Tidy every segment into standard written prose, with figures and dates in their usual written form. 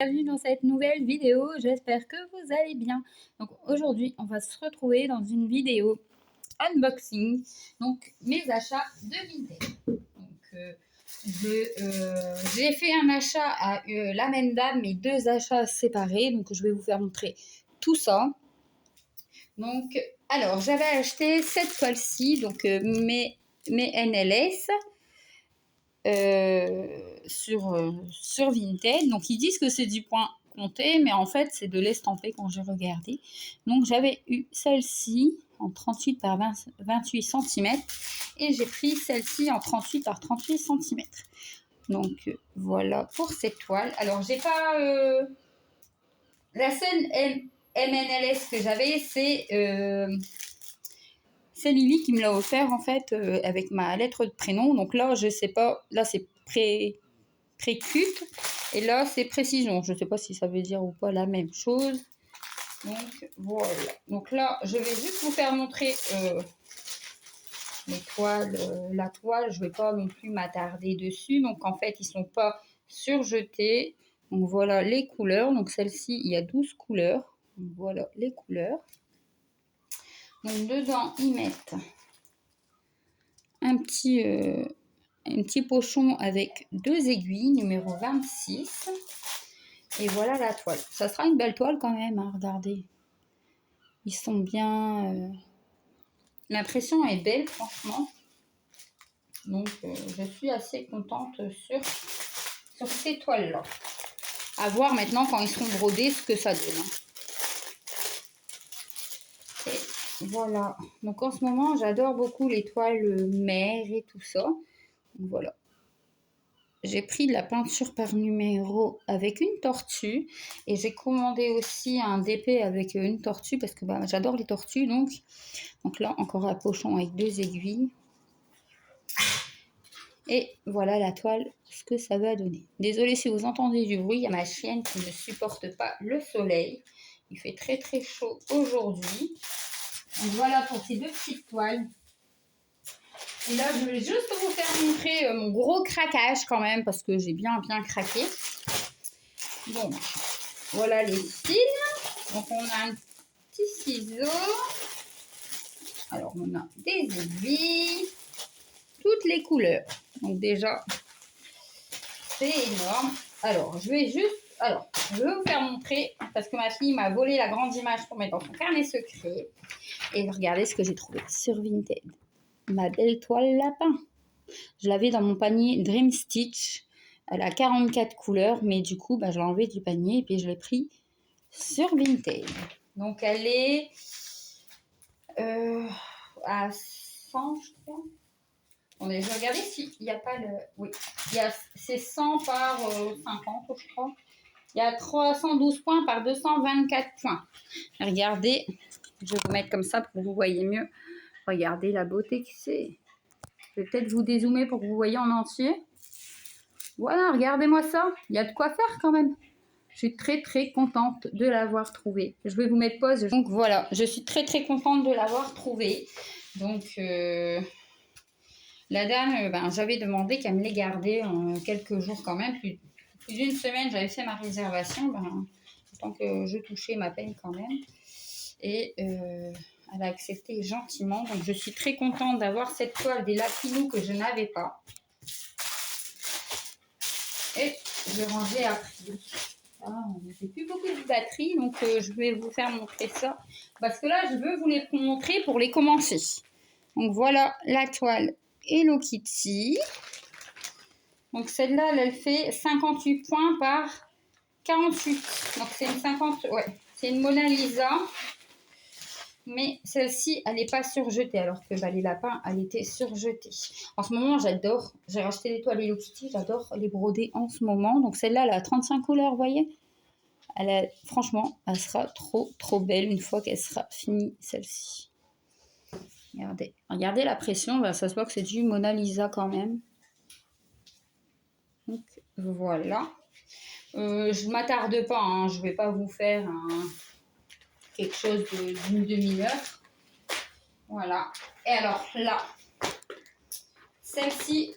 Bienvenue dans cette nouvelle vidéo, j'espère que vous allez bien. Donc aujourd'hui, on va se retrouver dans une vidéo unboxing, donc mes achats de Vinted. Donc j'ai fait un achat à la même dame, mais deux achats séparés, donc je vais vous faire montrer tout ça. Donc, alors, j'avais acheté cette toile-ci, donc mes NLS. Sur Vinted. Donc ils disent que c'est du point compté, mais en fait c'est de l'estampé quand j'ai regardé. Donc j'avais eu celle-ci en 38 par 28 cm et j'ai pris celle-ci en 38 par 38 cm. Donc voilà pour cette toile. Alors j'ai pas la seule MNLS que j'avais, c'est Lily qui me l'a offert en fait avec ma lettre de prénom. Donc là, je sais pas, là c'est pré-cut et là c'est précision. Je sais pas si ça veut dire ou pas la même chose. Donc voilà. Donc là, je vais juste vous faire montrer les toiles, la toile. Je vais pas non plus m'attarder dessus. Donc en fait, ils sont pas surjetés. Donc voilà les couleurs. Donc celle-ci, il y a 12 couleurs. Donc voilà les couleurs. Donc dedans, ils mettent un petit pochon avec deux aiguilles, numéro 26. Et voilà la toile. Ça sera une belle toile quand même, hein, regardez. Ils sont bien... L'impression est belle, franchement. Donc, je suis assez contente sur ces toiles-là. À voir maintenant, quand ils seront brodés, ce que ça donne. Et voilà. Donc, en ce moment, j'adore beaucoup les toiles mer et tout ça. Donc, voilà. J'ai pris de la peinture par numéro avec une tortue et j'ai commandé aussi un DP avec une tortue parce que bah, j'adore les tortues. Donc là, encore un pochon avec deux aiguilles. Et voilà la toile, ce que ça va donner. Désolée si vous entendez du bruit, il y a ma chienne qui ne supporte pas le soleil. Il fait très très chaud aujourd'hui. Donc voilà pour ces deux petites toiles. Et là, je vais juste vous faire montrer mon gros craquage quand même, parce que j'ai bien craqué. Donc, voilà les fils. Donc, on a un petit ciseau. Alors, on a des aiguilles. Toutes les couleurs. Donc, déjà, c'est énorme. Alors, je vais vous faire montrer, parce que ma fille m'a volé la grande image pour mettre dans son carnet secret. Et regardez ce que j'ai trouvé sur Vinted. Ma belle toile lapin. Je l'avais dans mon panier Dream Stitch. Elle a 44 couleurs, mais du coup, bah, je l'ai enlevée du panier et puis je l'ai pris sur Vinted. Donc, elle est à 100, je crois. On est, je vais regarder s'il n'y a pas le... Oui, c'est 100 par 50, je crois. Il y a 312 points par 224 points. Regardez, je vais vous mettre comme ça pour que vous voyez mieux. Regardez la beauté que c'est. Je vais peut-être vous dézoomer pour que vous voyez en entier. Voilà, regardez-moi ça. Il y a de quoi faire quand même. Je suis très très contente de l'avoir trouvé. Je vais vous mettre pause. Donc voilà, je suis très très contente de l'avoir trouvé. Donc la dame, j'avais demandé qu'elle me les gardait en quelques jours quand même. Plus d'une semaine, j'avais fait ma réservation. Tant que je touchais ma peine quand même. Et elle a accepté gentiment. Donc je suis très contente d'avoir cette toile des Lapinous que je n'avais pas. Et je vais ranger après. Ah, on n'a plus beaucoup de batterie, donc je vais vous faire montrer ça. Parce que là, je veux vous les montrer pour les commencer. Donc voilà la toile Hello Kitty. Donc celle-là, elle fait 58 points par 48. Donc c'est une 50, ouais, c'est une Mona Lisa. Mais celle-ci, elle n'est pas surjetée, alors que les lapins, elle était surjetée. En ce moment, j'adore. J'ai racheté des toiles Hello Kitty, j'adore les broder en ce moment. Donc celle-là, elle a 35 couleurs, vous voyez. Franchement, elle sera trop belle une fois qu'elle sera finie, celle-ci. Regardez la pression, ça se voit que c'est du Mona Lisa quand même. Donc voilà. Je ne m'attarde pas, hein, je ne vais pas vous faire quelque chose d'une demi-heure. Voilà. Et alors là, celle-ci,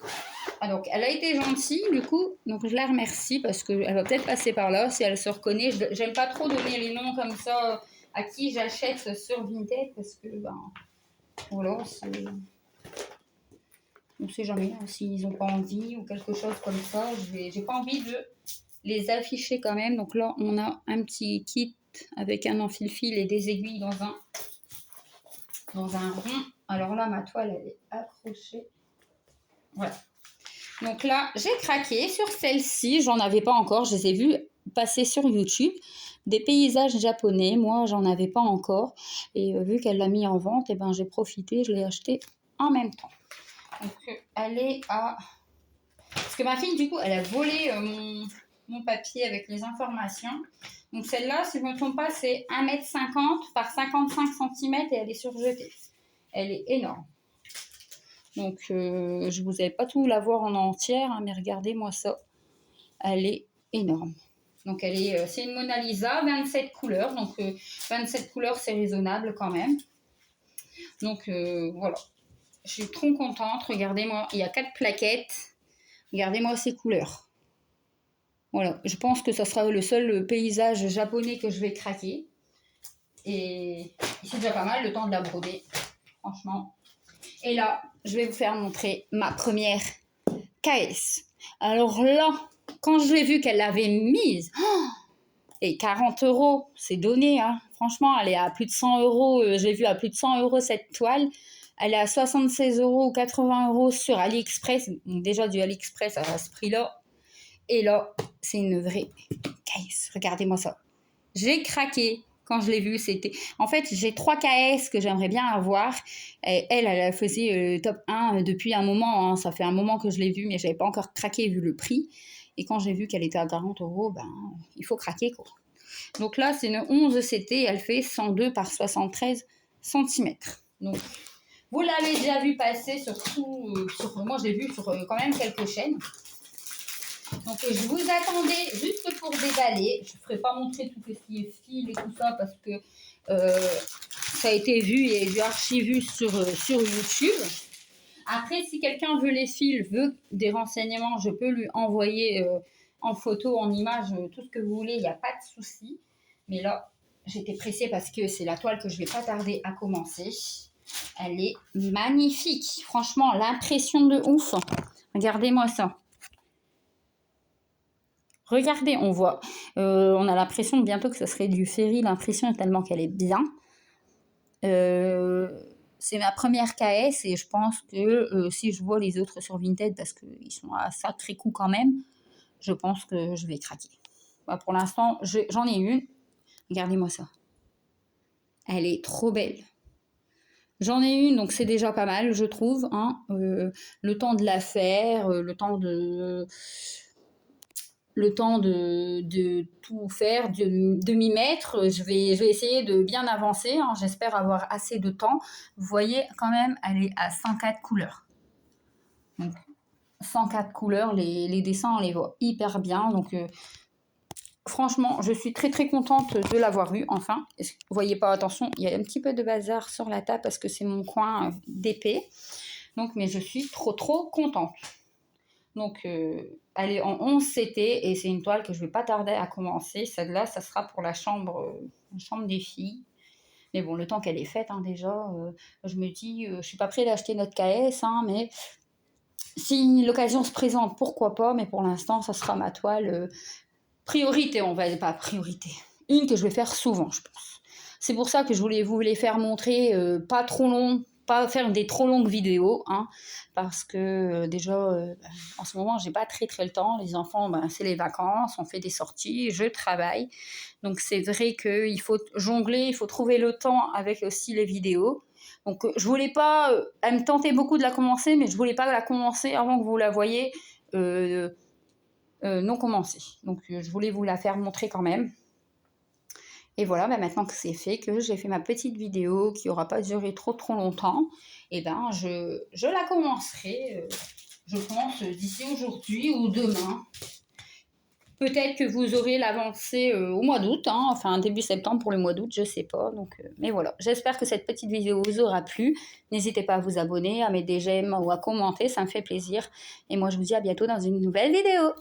donc elle a été gentille du coup, donc je la remercie parce qu'elle va peut-être passer par là si elle se reconnaît. J'aime pas trop donner les noms comme ça à qui j'achète sur Vinted parce que ben voilà, on sait jamais hein, s'ils n'ont pas envie ou quelque chose comme ça. J'ai pas envie de les afficher quand même. Donc là on a un petit kit avec un enfile-fil et des aiguilles dans un rond. Alors là ma toile elle est accrochée. Voilà. Donc là, j'ai craqué sur celle-ci. J'en avais pas encore. Je les ai vues passer sur YouTube. Des paysages japonais. Moi, j'en avais pas encore. Et vu qu'elle l'a mis en vente, eh ben, j'ai profité. Je l'ai acheté en même temps. Donc, elle est à... Parce que ma fille, du coup, elle a volé mon papier avec les informations. Donc, celle-là, si je ne me trompe pas, c'est 1,50 m par 55 cm et elle est surjetée. Elle est énorme. Donc, je vous avais pas tout la voir en entière, hein, mais regardez-moi ça. Elle est énorme. Donc, c'est une Mona Lisa, 27 couleurs. Donc, 27 couleurs, c'est raisonnable quand même. Donc, voilà. Je suis trop contente. Regardez-moi, il y a 4 plaquettes. Regardez-moi ces couleurs. Voilà. Je pense que ça sera le seul paysage japonais que je vais craquer. Et c'est déjà pas mal le temps de la broder. Franchement. Et là, je vais vous faire montrer ma première KS. Alors là, quand je l'ai vu qu'elle l'avait mise, et 40 €, c'est donné. Hein. Franchement, elle est à plus de 100 €. J'ai vu à plus de 100 € cette toile. Elle est à 76 € ou 80 € sur AliExpress. Donc déjà, du AliExpress à ce prix-là. Et là, c'est une vraie KS. Regardez-moi ça. J'ai craqué. Quand je l'ai vue, c'était... En fait, j'ai 3 KS que j'aimerais bien avoir. Et elle faisait top 1 depuis un moment. Hein. Ça fait un moment que je l'ai vue, mais je n'avais pas encore craqué vu le prix. Et quand j'ai vu qu'elle était à 40 €, ben, il faut craquer, quoi. Donc là, c'est une 11 CT. Elle fait 102 par 73 cm. Donc, vous l'avez déjà vu passer moi, je l'ai vu sur quand même quelques chaînes. Donc, je vous attendais juste pour déballer. Je ne ferai pas montrer tout ce qui est fil et tout ça parce que ça a été vu et vu archivé sur YouTube. Après, si quelqu'un veut les fils, veut des renseignements, je peux lui envoyer en photo, en image, tout ce que vous voulez. Il n'y a pas de souci. Mais là, j'étais pressée parce que c'est la toile que je ne vais pas tarder à commencer. Elle est magnifique. Franchement, l'impression de ouf. Regardez-moi ça. Regardez, on voit, on a l'impression bientôt que ce serait du ferry, l'impression est tellement qu'elle est bien. C'est ma première KS et je pense que si je vois les autres sur Vinted, parce qu'ils sont à sacré coup quand même, je pense que je vais craquer. Bah, pour l'instant, j'en ai une. Regardez-moi ça. Elle est trop belle. J'en ai une, donc c'est déjà pas mal, je trouve. Hein. Le temps de la faire, le temps de tout faire, de m'y mettre. Je vais essayer de bien avancer. Hein. J'espère avoir assez de temps. Vous voyez, quand même, elle est à 104 couleurs. Donc, 104 couleurs, les dessins, on les voit hyper bien. Donc, franchement, je suis très, très contente de l'avoir eu, enfin. Vous voyez pas, attention, il y a un petit peu de bazar sur la table parce que c'est mon coin d'épée. Donc, mais je suis trop, trop contente. Donc, elle est en 11 CT et c'est une toile que je ne vais pas tarder à commencer. Celle-là, ça sera pour la chambre des filles. Mais bon, le temps qu'elle est faite, hein, déjà, je me dis, je ne suis pas prête d'acheter notre KS, hein, mais si l'occasion se présente, pourquoi pas. Mais pour l'instant, ça sera ma toile priorité, on va dire, pas priorité. Une que je vais faire souvent, je pense. C'est pour ça que je voulais vous les faire montrer, pas trop long, pas faire des trop longues vidéos, hein, parce que déjà, en ce moment, j'ai pas très très le temps. Les enfants, c'est les vacances, on fait des sorties, je travaille. Donc c'est vrai qu'il faut jongler, il faut trouver le temps avec aussi les vidéos. Donc je voulais pas, elle me tentait beaucoup de la commencer, mais je voulais pas la commencer avant que vous la voyez non commencée. Donc je voulais vous la faire montrer quand même. Et voilà, maintenant que c'est fait, que j'ai fait ma petite vidéo qui n'aura pas duré trop longtemps, et ben je la commencerai, je pense, d'ici aujourd'hui ou demain. Peut-être que vous aurez l'avancée au mois d'août, hein, enfin début septembre pour le mois d'août, je sais pas. Donc, mais voilà, j'espère que cette petite vidéo vous aura plu. N'hésitez pas à vous abonner, à mettre des j'aime ou à commenter, ça me fait plaisir. Et moi, je vous dis à bientôt dans une nouvelle vidéo.